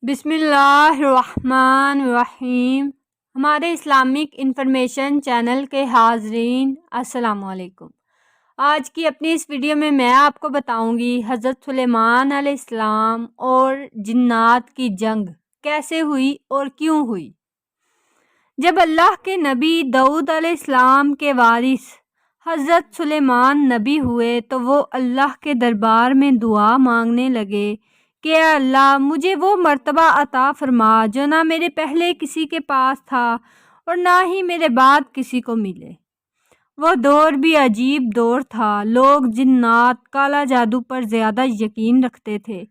بسم اللہ الرحمن الرحیم۔ ہمارے اسلامک انفارمیشن چینل کے حاضرین السلام علیکم۔ آج کی اپنی اس ویڈیو میں آپ کو بتاؤں گی حضرت سلیمان علیہ السلام اور جنات کی جنگ کیسے ہوئی اور کیوں ہوئی۔ جب اللہ کے نبی داؤد علیہ السلام کے وارث حضرت سلیمان نبی ہوئے تو وہ اللہ کے دربار میں دعا مانگنے لگے کہ اے اللہ مجھے وہ مرتبہ عطا فرما جو نہ میرے پہلے کسی کے پاس تھا اور نہ ہی میرے بعد کسی کو ملے۔ وہ دور بھی عجیب دور تھا، لوگ جنات کالا جادو پر زیادہ یقین رکھتے تھے۔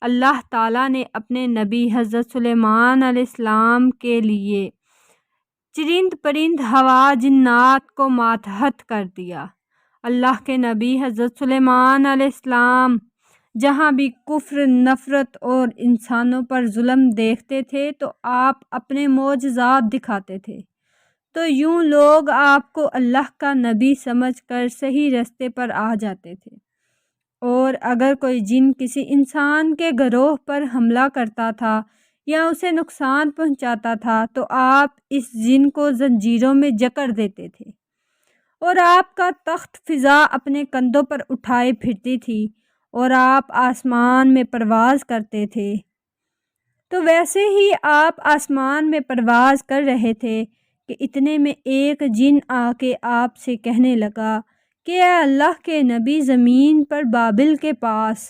اللہ تعالیٰ نے اپنے نبی حضرت سلیمان علیہ السلام کے لیے چرند پرند ہوا جنات کو ماتحت کر دیا۔ اللہ کے نبی حضرت سلیمان علیہ السلام جہاں بھی کفر، نفرت اور انسانوں پر ظلم دیکھتے تھے تو آپ اپنے معجزات دکھاتے تھے، تو یوں لوگ آپ کو اللہ کا نبی سمجھ کر صحیح راستے پر آ جاتے تھے۔ اور اگر کوئی جن کسی انسان کے گروہ پر حملہ کرتا تھا یا اسے نقصان پہنچاتا تھا تو آپ اس جن کو زنجیروں میں جکڑ دیتے تھے، اور آپ کا تخت فضا اپنے کندھوں پر اٹھائے پھرتی تھی اور آپ آسمان میں پرواز کرتے تھے۔ تو ویسے ہی آپ آسمان میں پرواز کر رہے تھے کہ اتنے میں ایک جن آ کے آپ سے کہنے لگا کہ اے اللہ کے نبی، زمین پر بابل کے پاس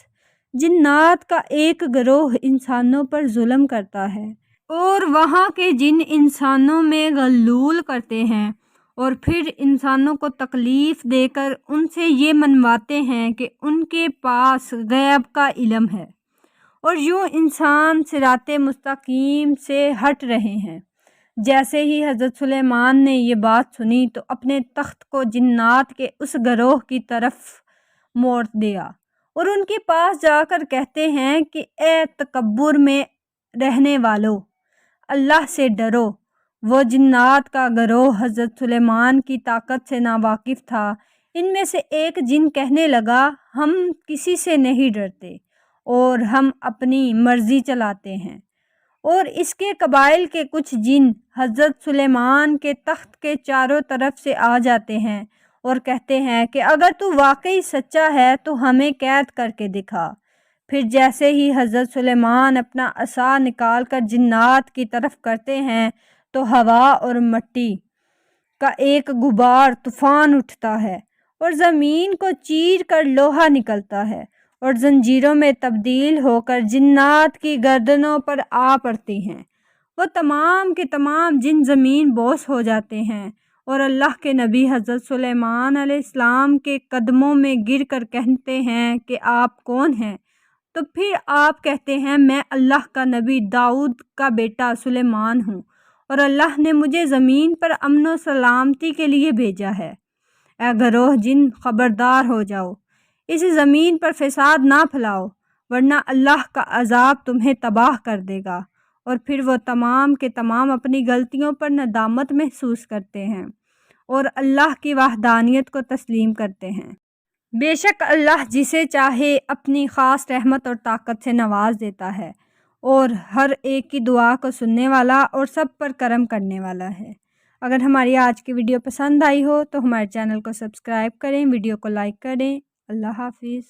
جنات کا ایک گروہ انسانوں پر ظلم کرتا ہے، اور وہاں کے جن انسانوں میں غلول کرتے ہیں اور پھر انسانوں کو تکلیف دے کر ان سے یہ منواتے ہیں کہ ان کے پاس غیب کا علم ہے، اور یوں انسان صراط مستقیم سے ہٹ رہے ہیں۔ جیسے ہی حضرت سلیمان نے یہ بات سنی تو اپنے تخت کو جنات کے اس گروہ کی طرف موڑ دیا اور ان کے پاس جا کر کہتے ہیں کہ اے تکبر میں رہنے والو، اللہ سے ڈرو۔ وہ جنات کا گروہ حضرت سلیمان کی طاقت سے ناواقف تھا۔ ان میں سے ایک جن کہنے لگا، ہم کسی سے نہیں ڈرتے اور ہم اپنی مرضی چلاتے ہیں۔ اور اس کے قبائل کے کچھ جن حضرت سلیمان کے تخت کے چاروں طرف سے آ جاتے ہیں اور کہتے ہیں کہ اگر تو واقعی سچا ہے تو ہمیں قید کر کے دکھا۔ پھر جیسے ہی حضرت سلیمان اپنا عصا نکال کر جنات کی طرف کرتے ہیں تو ہوا اور مٹی کا ایک غبار طوفان اٹھتا ہے اور زمین کو چیر کر لوہا نکلتا ہے اور زنجیروں میں تبدیل ہو کر جنات کی گردنوں پر آ پڑتی ہیں۔ وہ تمام کے تمام جن زمین بوس ہو جاتے ہیں اور اللہ کے نبی حضرت سلیمان علیہ السلام کے قدموں میں گر کر کہتے ہیں کہ آپ کون ہیں؟ تو پھر آپ کہتے ہیں میں اللہ کا نبی داؤد کا بیٹا سلیمان ہوں، اور اللہ نے مجھے زمین پر امن و سلامتی کے لیے بھیجا ہے۔ اے گروہ جن، خبردار ہو جاؤ، اس زمین پر فساد نہ پھیلاؤ ورنہ اللہ کا عذاب تمہیں تباہ کر دے گا۔ اور پھر وہ تمام کے تمام اپنی غلطیوں پر ندامت محسوس کرتے ہیں اور اللہ کی وحدانیت کو تسلیم کرتے ہیں۔ بے شک اللہ جسے چاہے اپنی خاص رحمت اور طاقت سے نواز دیتا ہے، اور ہر ایک کی دعا کو سننے والا اور سب پر کرم کرنے والا ہے۔ اگر ہماری آج کی ویڈیو پسند آئی ہو تو ہمارے چینل کو سبسکرائب کریں، ویڈیو کو لائک کریں۔ اللہ حافظ۔